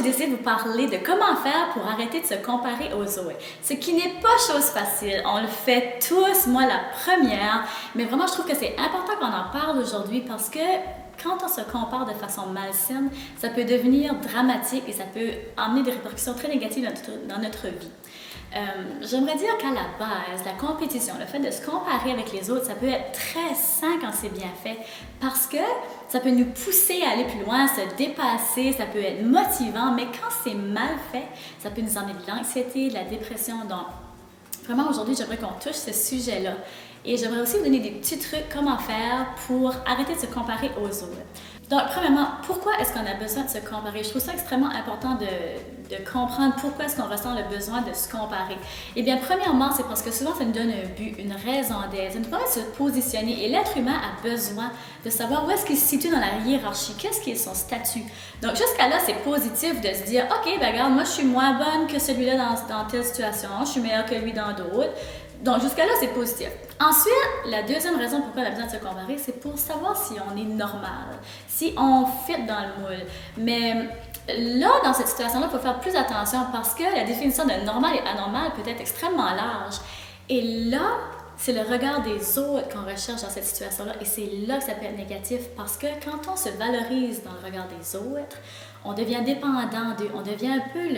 décidé de vous parler de comment faire pour arrêter de se comparer aux autres. Ce qui n'est pas chose facile, on le fait tous, moi la première, mais vraiment je trouve que c'est important qu'on en parle aujourd'hui parce que quand on se compare de façon malsaine, ça peut devenir dramatique et ça peut amener des répercussions très négatives dans notre vie. J'aimerais dire qu'à la base, la compétition, le fait de se comparer avec les autres, ça peut être très sain quand c'est bien fait parce que ça peut nous pousser à aller plus loin, se dépasser, ça peut être motivant, mais quand c'est mal fait, ça peut nous emmener de l'anxiété, de la dépression. Donc, vraiment aujourd'hui, j'aimerais qu'on touche ce sujet-là. Et j'aimerais aussi vous donner des petits trucs comment faire pour arrêter de se comparer aux autres. Donc, premièrement, pourquoi est-ce qu'on a besoin de se comparer? Je trouve ça extrêmement important de comprendre pourquoi est-ce qu'on ressent le besoin de se comparer. Eh bien, premièrement, c'est parce que souvent, ça nous donne un but, une raison d'être, ça nous permet de se positionner. Et l'être humain a besoin de savoir où est-ce qu'il se situe dans la hiérarchie, qu'est-ce qui est son statut. Donc, jusqu'à là, c'est positif de se dire, OK, ben regarde, moi, je suis moins bonne que celui-là dans telle situation, je suis meilleure que lui dans d'autres. Donc, jusqu'à là, c'est positif. Ensuite, la deuxième raison pourquoi on a besoin de se comparer, c'est pour savoir si on est normal, si on fit dans le moule. Mais là, dans cette situation-là, il faut faire plus attention parce que la définition de normal et anormal peut être extrêmement large. Et là, c'est le regard des autres qu'on recherche dans cette situation-là et c'est là que ça peut être négatif parce que quand on se valorise dans le regard des autres, on devient dépendant d'eux, on devient un peu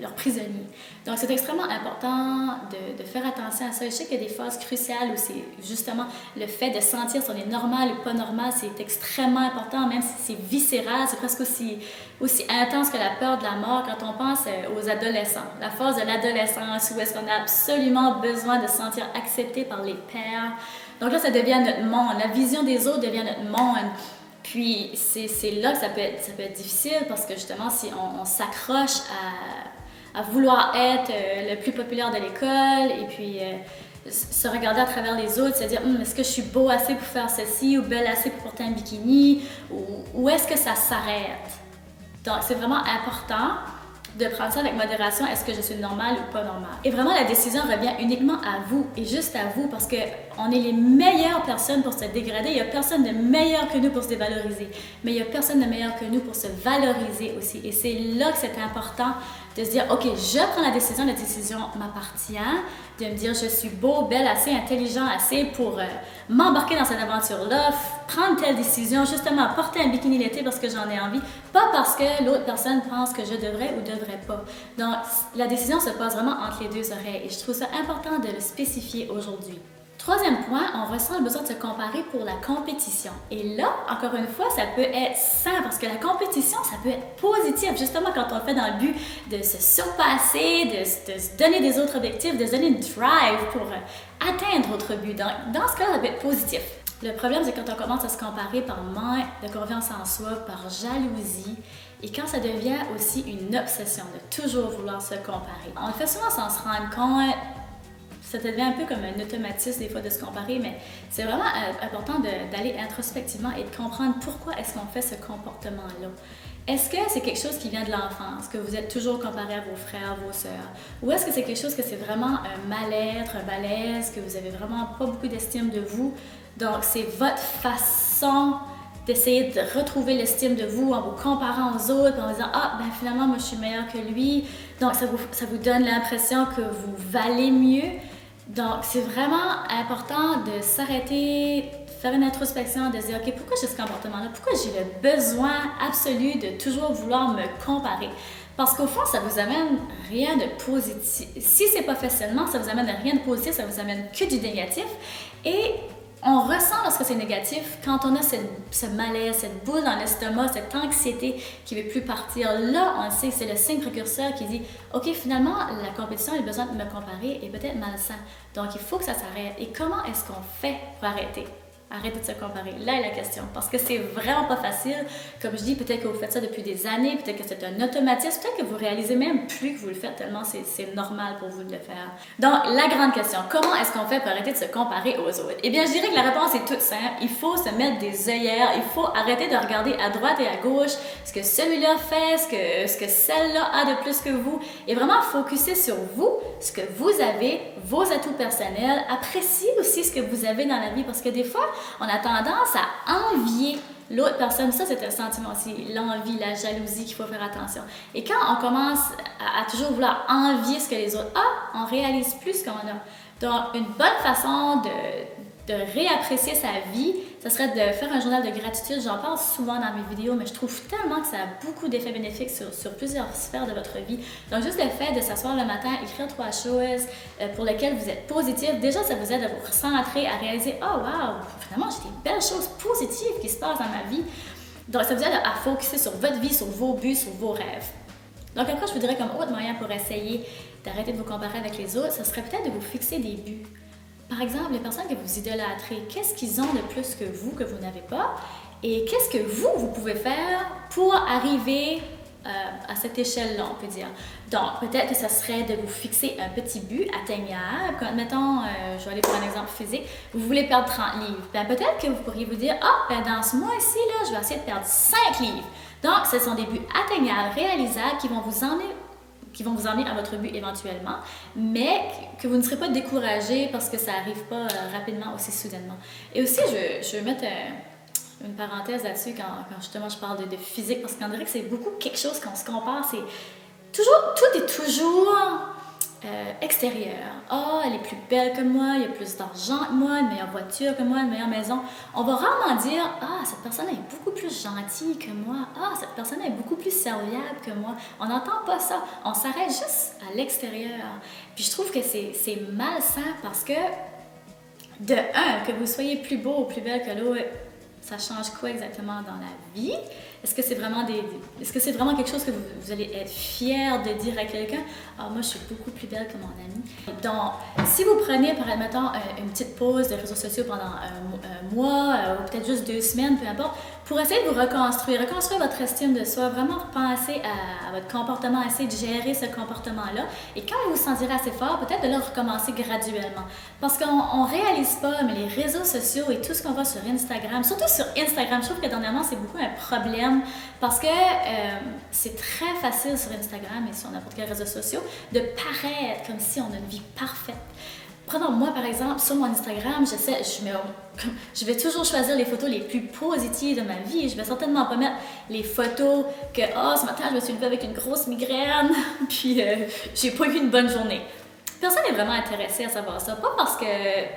leur prisonnier. Donc, c'est extrêmement important de faire attention à ça. Je sais qu'il y a des phases cruciales où c'est justement le fait de sentir si on est normal ou pas normal, c'est extrêmement important, même si c'est viscéral, c'est presque aussi intense que la peur de la mort quand on pense aux adolescents. La phase de l'adolescence où est-ce qu'on a absolument besoin de se sentir accepté par les pairs. Donc là, ça devient notre monde. La vision des autres devient notre monde. Puis, c'est là que ça peut être difficile parce que justement, si on s'accroche à vouloir être le plus populaire de l'école et puis se regarder à travers les autres, se dire est-ce que je suis beau assez pour faire ceci ou belle assez pour porter un bikini ou est-ce que ça s'arrête? Donc c'est vraiment important de prendre ça avec modération, est-ce que je suis normale ou pas normale? Et vraiment, la décision revient uniquement à vous et juste à vous parce qu'on est les meilleures personnes pour se dégrader. Il n'y a personne de meilleur que nous pour se dévaloriser, mais il n'y a personne de meilleur que nous pour se valoriser aussi. Et c'est là que c'est important de se dire, OK, je prends la décision m'appartient, de me dire, je suis beau, belle, assez intelligent, assez pour m'embarquer dans cette aventure-là, prendre telle décision, justement, porter un bikini l'été parce que j'en ai envie, pas parce que l'autre personne pense que je devrais ou devrais pas. Donc, la décision se passe vraiment entre les deux oreilles et je trouve ça important de le spécifier aujourd'hui. Troisième point, on ressent le besoin de se comparer pour la compétition. Et là, encore une fois, ça peut être sain parce que la compétition, ça peut être positif, justement quand on le fait dans le but de se surpasser, de se donner des autres objectifs, de se donner une drive pour atteindre notre but. Donc, dans ce cas, ça peut être positif. Le problème, c'est quand on commence à se comparer par manque de confiance en soi, par jalousie, et quand ça devient aussi une obsession de toujours vouloir se comparer. On le fait souvent sans se rendre compte. Ça devient un peu comme un automatisme des fois de se comparer, mais c'est vraiment important d'aller introspectivement et de comprendre pourquoi est-ce qu'on fait ce comportement-là. Est-ce que c'est quelque chose qui vient de l'enfance, que vous êtes toujours comparé à vos frères, vos sœurs? Ou est-ce que c'est quelque chose que c'est vraiment un mal-être, un malaise, que vous avez vraiment pas beaucoup d'estime de vous? Donc, c'est votre façon d'essayer de retrouver l'estime de vous en vous comparant aux autres, en vous disant « Ah, ben finalement, moi, je suis meilleure que lui. » Donc, ça vous donne l'impression que vous valez mieux. Donc, c'est vraiment important de s'arrêter, de faire une introspection, de se dire « OK, pourquoi j'ai ce comportement-là? Pourquoi j'ai le besoin absolu de toujours vouloir me comparer? » Parce qu'au fond, ça vous amène rien de positif. Si c'est pas facilement, ça vous amène rien de positif, ça vous amène que du négatif. Et on ressent lorsque c'est négatif, quand on a ce malaise, cette boule dans l'estomac, cette anxiété qui ne veut plus partir. Là, on sait que c'est le signe précurseur qui dit « OK, finalement, la compétition a besoin de me comparer et peut-être malsain. Donc, il faut que ça s'arrête. » Et comment est-ce qu'on fait pour arrêter? Arrêtez de se comparer. Là est la question. Parce que c'est vraiment pas facile. Comme je dis, peut-être que vous faites ça depuis des années, peut-être que c'est un automatisme, peut-être que vous réalisez même plus que vous le faites tellement c'est normal pour vous de le faire. Donc, la grande question, comment est-ce qu'on fait pour arrêter de se comparer aux autres? Eh bien, je dirais que la réponse est toute simple. Il faut se mettre des œillères, il faut arrêter de regarder à droite et à gauche ce que celui-là fait, ce que celle-là a de plus que vous, et vraiment focuser sur vous, ce que vous avez, vos atouts personnels. Appréciez aussi ce que vous avez dans la vie, parce que des fois, on a tendance à envier l'autre personne. Ça, c'est un sentiment aussi, l'envie, la jalousie qu'il faut faire attention. Et quand on commence à toujours vouloir envier ce que les autres ont, on réalise plus ce qu'on a. Donc, une bonne façon de réapprécier sa vie, ce serait de faire un journal de gratitude. J'en parle souvent dans mes vidéos, mais je trouve tellement que ça a beaucoup d'effets bénéfiques sur plusieurs sphères de votre vie. Donc, juste le fait de s'asseoir le matin, écrire 3 choses pour lesquelles vous êtes positif, déjà, ça vous aide à vous recentrer, à réaliser « Oh, wow! Finalement, j'ai des belles choses positives qui se passent dans ma vie. » Donc, ça vous aide à focuser sur votre vie, sur vos buts, sur vos rêves. Donc, après, je vous dirais comme autre moyen pour essayer d'arrêter de vous comparer avec les autres, ce serait peut-être de vous fixer des buts. Par exemple, les personnes que vous idolâtrez, qu'est-ce qu'ils ont de plus que vous n'avez pas? Et qu'est-ce que vous pouvez faire pour arriver à cette échelle-là, on peut dire. Donc, peut-être que ça serait de vous fixer un petit but atteignable. Comme, mettons, je vais aller pour un exemple physique, vous voulez perdre 30 livres. Bien, peut-être que vous pourriez vous dire, dans ce mois-ci, là, je vais essayer de perdre 5 livres. Donc, ce sont des buts atteignables, réalisables, qui vont vous emmener à votre but éventuellement, mais que vous ne serez pas découragé parce que ça n'arrive pas rapidement, aussi soudainement. Et aussi, je vais mettre une parenthèse là-dessus quand justement je parle de physique, parce qu'on dirait que c'est beaucoup quelque chose qu'on se compare, tout est toujours extérieur. Elle est plus belle que moi, il y a plus d'argent que moi, une meilleure voiture que moi, une meilleure maison. On va rarement dire cette personne est beaucoup plus gentille que moi, cette personne est beaucoup plus serviable que moi. On n'entend pas ça. On s'arrête juste à l'extérieur. Puis je trouve que c'est malsain parce que, de un, que vous soyez plus beau ou plus belle que l'autre, ça change quoi exactement dans la vie? Est-ce que c'est vraiment quelque chose que vous allez être fier de dire à quelqu'un? Moi, je suis beaucoup plus belle que mon ami. Donc, si vous prenez, mettons, une petite pause des réseaux sociaux pendant un mois, ou peut-être juste 2 semaines, peu importe, pour essayer de vous reconstruire votre estime de soi, vraiment penser à votre comportement, essayer de gérer ce comportement-là. Et quand vous vous sentirez assez fort, peut-être de le recommencer graduellement. Parce qu'on ne réalise pas, mais les réseaux sociaux et tout ce qu'on voit sur Instagram, surtout sur Instagram, je trouve que dernièrement, c'est beaucoup un problème parce que c'est très facile sur Instagram et sur n'importe quel réseau social de paraître comme si on a une vie parfaite. Prenons moi par exemple, sur mon Instagram, je vais toujours choisir les photos les plus positives de ma vie. Je vais certainement pas mettre les photos que ce matin je me suis levée avec une grosse migraine, puis j'ai pas eu une bonne journée. Personne n'est vraiment intéressé à savoir ça, pas parce que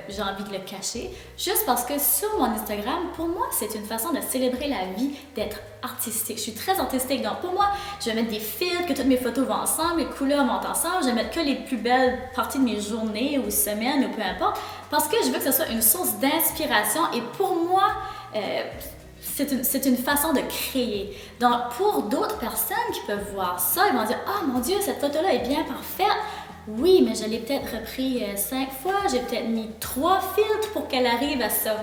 j'ai envie de le cacher, juste parce que sur mon Instagram, pour moi, c'est une façon de célébrer la vie, d'être artistique. Je suis très artistique, donc pour moi, je vais mettre des filtres, que toutes mes photos vont ensemble, les couleurs montent ensemble, je vais mettre que les plus belles parties de mes journées ou semaines ou peu importe, parce que je veux que ce soit une source d'inspiration et pour moi, c'est une façon de créer. Donc, pour d'autres personnes qui peuvent voir ça, ils vont dire « Ah, mon Dieu, cette photo-là est bien parfaite! » Oui, mais je l'ai peut-être repris 5 fois, j'ai peut-être mis 3 filtres pour qu'elle arrive à ça.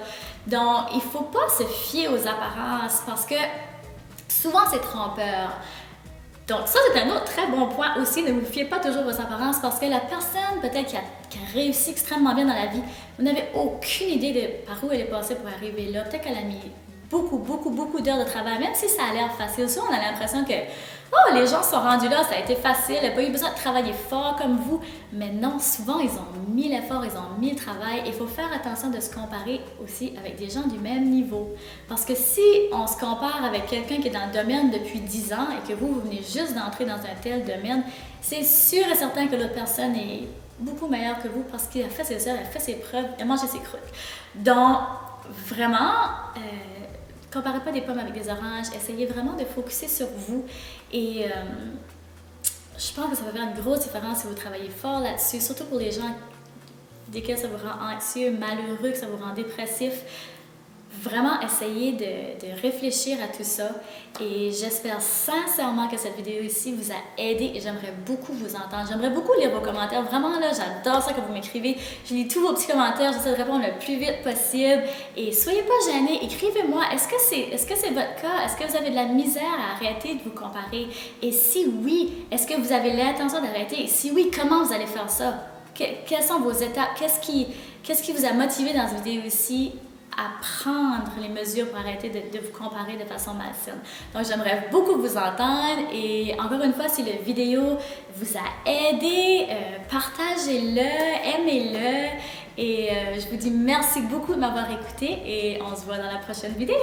Donc, il ne faut pas se fier aux apparences parce que souvent, c'est trompeur. Donc, ça, c'est un autre très bon point aussi. Ne vous fiez pas toujours aux apparences parce que la personne, peut-être qui a réussi extrêmement bien dans la vie, vous n'avez aucune idée de par où elle est passée pour arriver là. Peut-être qu'elle a mis beaucoup d'heures de travail, même si ça a l'air facile. Souvent, on a l'impression que les gens sont rendus là, ça a été facile, ils n'ont pas eu besoin de travailler fort comme vous. Mais non, souvent, ils ont mis l'effort, ils ont mis le travail. Il faut faire attention de se comparer aussi avec des gens du même niveau. Parce que si on se compare avec quelqu'un qui est dans le domaine depuis 10 ans et que vous venez juste d'entrer dans un tel domaine, c'est sûr et certain que l'autre personne est beaucoup meilleure que vous parce qu'il a fait ses heures, elle a fait ses preuves, elle a mangé ses croûtes. Donc, vraiment, comparez pas des pommes avec des oranges, essayez vraiment de focuser sur vous et je pense que ça va faire une grosse différence si vous travaillez fort là-dessus, surtout pour les gens desquels ça vous rend anxieux, malheureux, que ça vous rend dépressif. Vraiment essayez de réfléchir à tout ça et j'espère sincèrement que cette vidéo ici vous a aidé et j'aimerais beaucoup vous entendre. J'aimerais beaucoup lire vos commentaires. Vraiment là, j'adore ça que vous m'écrivez. Je lis tous vos petits commentaires, j'essaie de répondre le plus vite possible et soyez pas gênés, écrivez-moi. Est-ce que c'est votre cas? Est-ce que vous avez de la misère à arrêter de vous comparer? Et si oui, est-ce que vous avez l'intention d'arrêter? Et si oui, comment vous allez faire ça? Quelles sont vos étapes? Qu'est-ce qui vous a motivé dans cette vidéo ici à prendre les mesures pour arrêter de vous comparer de façon malsaine. Donc, j'aimerais beaucoup vous entendre et encore une fois, si la vidéo vous a aidé, partagez-le, aimez-le et je vous dis merci beaucoup de m'avoir écouté et on se voit dans la prochaine vidéo.